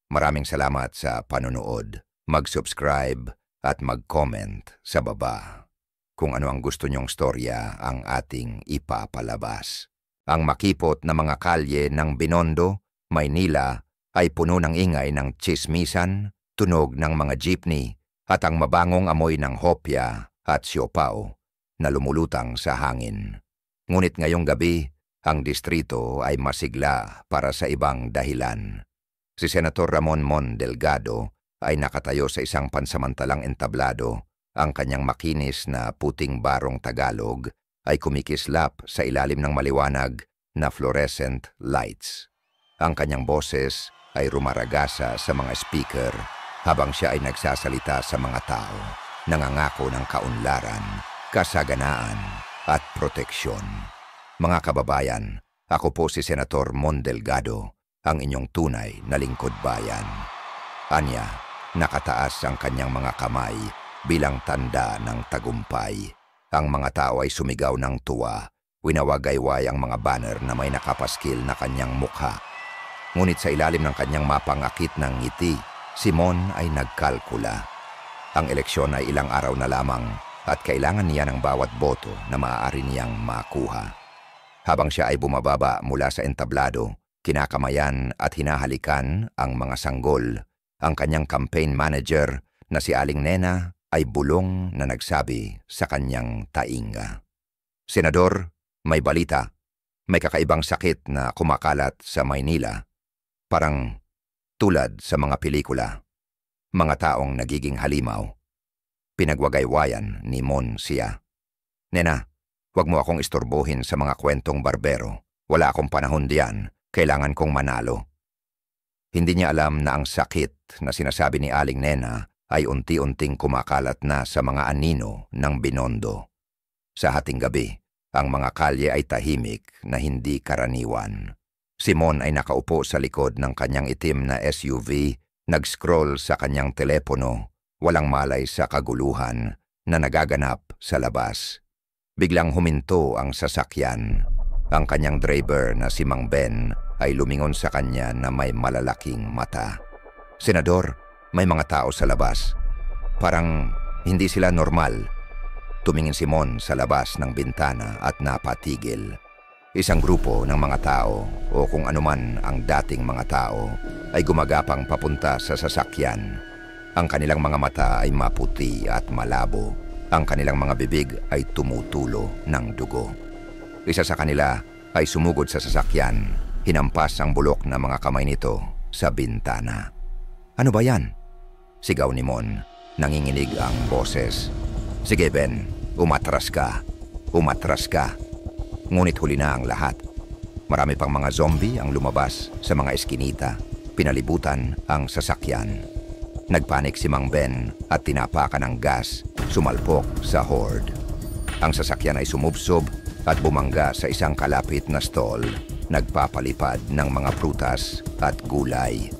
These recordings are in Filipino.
Maraming salamat sa panonood. Mag-subscribe at mag-comment sa baba kung ano ang gusto nyong storya ang ating ipapalabas. Ang makipot na mga kalye ng Binondo, Maynila ay puno ng ingay ng tsismisan, tunog ng mga jeepney at ang mabangong amoy ng hopya at siopaw na lumulutang sa hangin. Ngunit ngayong gabi, ang distrito ay masigla para sa ibang dahilan. Si Senator Ramon Mon Delgado ay nakatayo sa isang pansamantalang entablado. Ang kanyang makinis na puting barong Tagalog ay kumikislap sa ilalim ng maliwanag na fluorescent lights. Ang kanyang boses ay rumaragasa sa mga speaker habang siya ay nagsasalita sa mga tao, nangangako ng kaunlaran, kasaganaan at proteksyon. Mga kababayan, ako po si Senator Mon Delgado, ang inyong tunay na lingkod bayan. Anya, nakataas ang kanyang mga kamay bilang tanda ng tagumpay. Ang mga tao ay sumigaw ng tuwa, winawagayway ang mga banner na may nakapaskil na kanyang mukha. Ngunit sa ilalim ng kanyang mapangakit ng ngiti, si Mon ay nagkalkula. Ang eleksyon ay ilang araw na lamang at kailangan niya ng bawat boto na maaari niyang makuha. Habang siya ay bumababa mula sa entablado, kinakamayan at hinahalikan ang mga sanggol. Ang kanyang campaign manager na si Aling Nena ay bulong na nagsabi sa kanyang tainga. Senador, may balita. May kakaibang sakit na kumakalat sa Maynila. Parang tulad sa mga pelikula. Mga taong nagiging halimaw. Pinagwagaywayan ni Mon siya. Nena, huwag mo akong istorbohin sa mga kwentong barbero. Wala akong panahon diyan. Kailangan kong manalo. Hindi niya alam na ang sakit na sinasabi ni Aling Nena ay unti-unting kumakalat na sa mga anino ng Binondo. Sa hating gabi, ang mga kalye ay tahimik na hindi karaniwan. Si Mon ay nakaupo sa likod ng kanyang itim na SUV, nag-scroll sa kanyang telepono, walang malay sa kaguluhan na nagaganap sa labas. Biglang huminto ang sasakyan. Ang kanyang driver na si Mang Ben ay lumingon sa kanya na may malalaking mata. Senador, may mga tao sa labas. Parang hindi sila normal. Tumingin si Mon sa labas ng bintana at napatigil. Isang grupo ng mga tao o kung anuman ang dating mga tao ay gumagapang papunta sa sasakyan. Ang kanilang mga mata ay maputi at malabo. Ang kanilang mga bibig ay tumutulo ng dugo. Isa sa kanila ay sumugod sa sasakyan, hinampas ang bulok na mga kamay nito sa bintana. Ano ba yan? Sigaw ni Mon, nanginginig ang boses. Sige Ben, umatras ka. Umatras ka. Ngunit huli na ang lahat. Marami pang mga zombie ang lumabas sa mga eskinita, pinalibutan ang sasakyan. Nagpanik si Mang Ben at tinapakan ng gas, sumalpok sa horde. Ang sasakyan ay sumubsob at bumangga sa isang kalapit na stall, nagpapalipad ng mga prutas at gulay.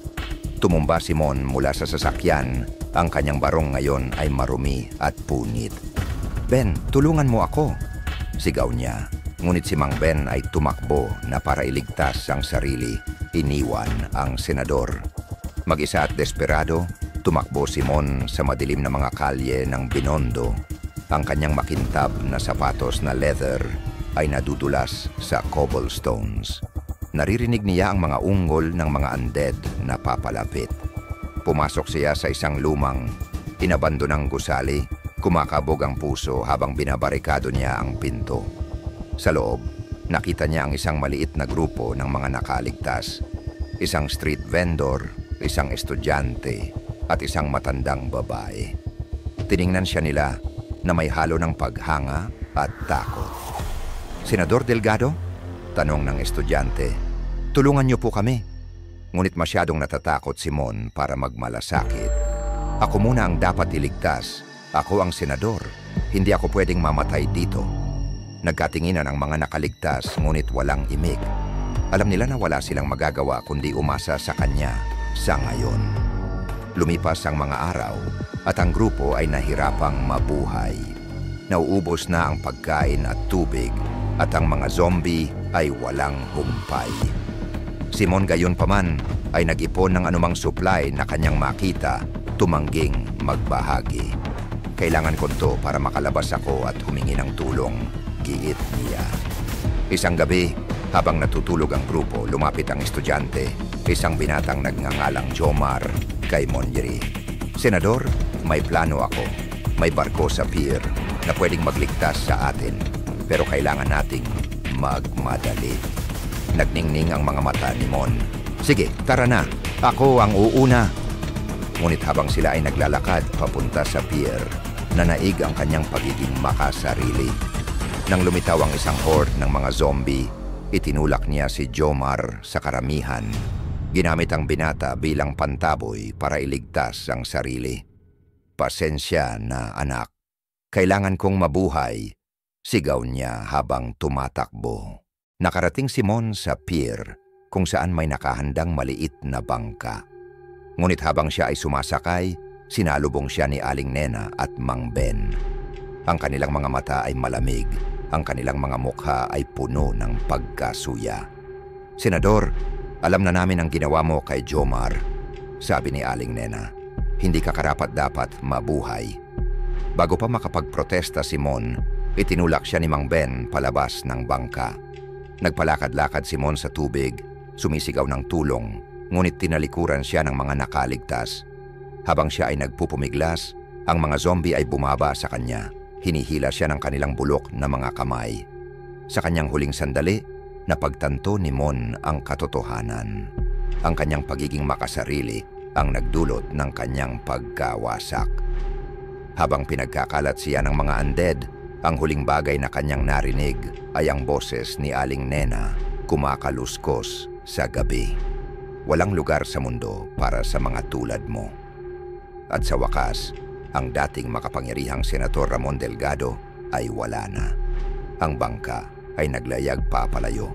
Tumumba si Mon mula sa sasakyan, ang kanyang barong ngayon ay marumi at punit. Ben, tulungan mo ako, sigaw niya. Ngunit si Mang Ben ay tumakbo na para iligtas ang sarili, iniwan ang senador. Mag-isa at desperado, tumakbo si Mon sa madilim na mga kalye ng Binondo. Ang kanyang makintab na sapatos na leather ay nadudulas sa cobblestones. Naririnig niya ang mga ungol ng mga undead na papalapit. Pumasok siya sa isang lumang, inabandonang gusali, kumakabog ang puso habang binabarikado niya ang pinto. Sa loob, nakita niya ang isang maliit na grupo ng mga nakaligtas. Isang street vendor, isang estudyante, at isang matandang babae. Tiningnan siya nila na may halo ng paghanga at takot. Senador Delgado? Tanong ng estudyante. Tulungan niyo po kami. Ngunit masyadong natatakot si Mon para magmalasakit. Ako muna ang dapat iligtas. Ako ang senador. Hindi ako pwedeng mamatay dito. Nagkatinginan ang mga nakaligtas ngunit walang imik. Alam nila na wala silang magagawa kundi umasa sa kanya sa ngayon. Lumipas ang mga araw at ang grupo ay nahirapang mabuhay. Nauubos na ang pagkain at tubig at ang mga zombie ay walang humpay. Si Mon gayunpaman ay nag-ipon ng anumang supply na kanyang makita, tumangging magbahagi. Kailangan ko to para makalabas ako at humingi ng tulong, giit niya. Isang gabi, habang natutulog ang grupo, lumapit ang estudyante, isang binatang nagngangalang Jomar, kay Monjeri. Senador, may plano ako. May barko sa pier na pwedeng magligtas sa atin, pero kailangan nating magmadali. Nagningning ang mga mata ni Mon. Sige, tara na. Ako ang uuna. Ngunit habang sila ay naglalakad papunta sa pier, nanaig ang kanyang pagiging makasarili. Nang lumitaw ang isang horde ng mga zombie, itinulak niya si Jomar sa karamihan. Ginamit ang binata bilang pantaboy para iligtas ang sarili. Pasensya na anak. Kailangan kong mabuhay, sigaw niya habang tumatakbo. Nakarating si Mon sa pier kung saan may nakahandang maliit na bangka. Ngunit habang siya ay sumasakay, sinalubong siya ni Aling Nena at Mang Ben. Ang kanilang mga mata ay malamig, ang kanilang mga mukha ay puno ng pagkasuya. Senador, alam na namin ang ginawa mo kay Jomar, sabi ni Aling Nena. Hindi ka karapat-dapat mabuhay. Bago pa makapagprotesta si Mon, itinulak siya ni Mang Ben palabas ng bangka. Nagpalakad-lakad si Mon sa tubig, sumisigaw ng tulong, ngunit tinalikuran siya ng mga nakaligtas. Habang siya ay nagpupumiglas, ang mga zombie ay bumaba sa kanya. Hinihila siya ng kanilang bulok na mga kamay. Sa kanyang huling sandali, napagtanto ni Mon ang katotohanan. Ang kanyang pagiging makasarili ang nagdulot ng kanyang pagkawasak. Habang pinagkakalat siya ng mga undead, ang huling bagay na kanyang narinig ay ang boses ni Aling Nena kumakaluskos sa gabi. Walang lugar sa mundo para sa mga tulad mo. At sa wakas, ang dating makapangyarihang Senator Ramon Delgado ay wala na. Ang bangka ay naglayag papalayo.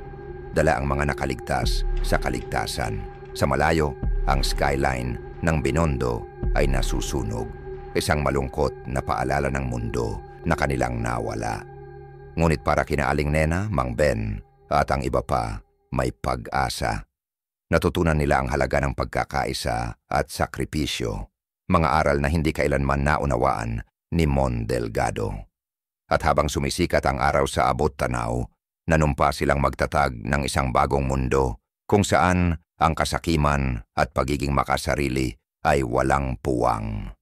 Dala ang mga nakaligtas sa kaligtasan. Sa malayo, ang skyline ng Binondo ay nasusunog. Isang malungkot na paalala ng mundo na kanilang nawala. Ngunit para kina Aling Nena, Mang Ben at ang iba pa, may pag-asa. Natutunan nila ang halaga ng pagkakaisa at sakripisyo, mga aral na hindi kailanman naunawaan ni Mon Delgado. At habang sumisikat ang araw sa abot tanaw, nanumpa silang magtatag ng isang bagong mundo kung saan ang kasakiman at pagiging makasarili ay walang puwang.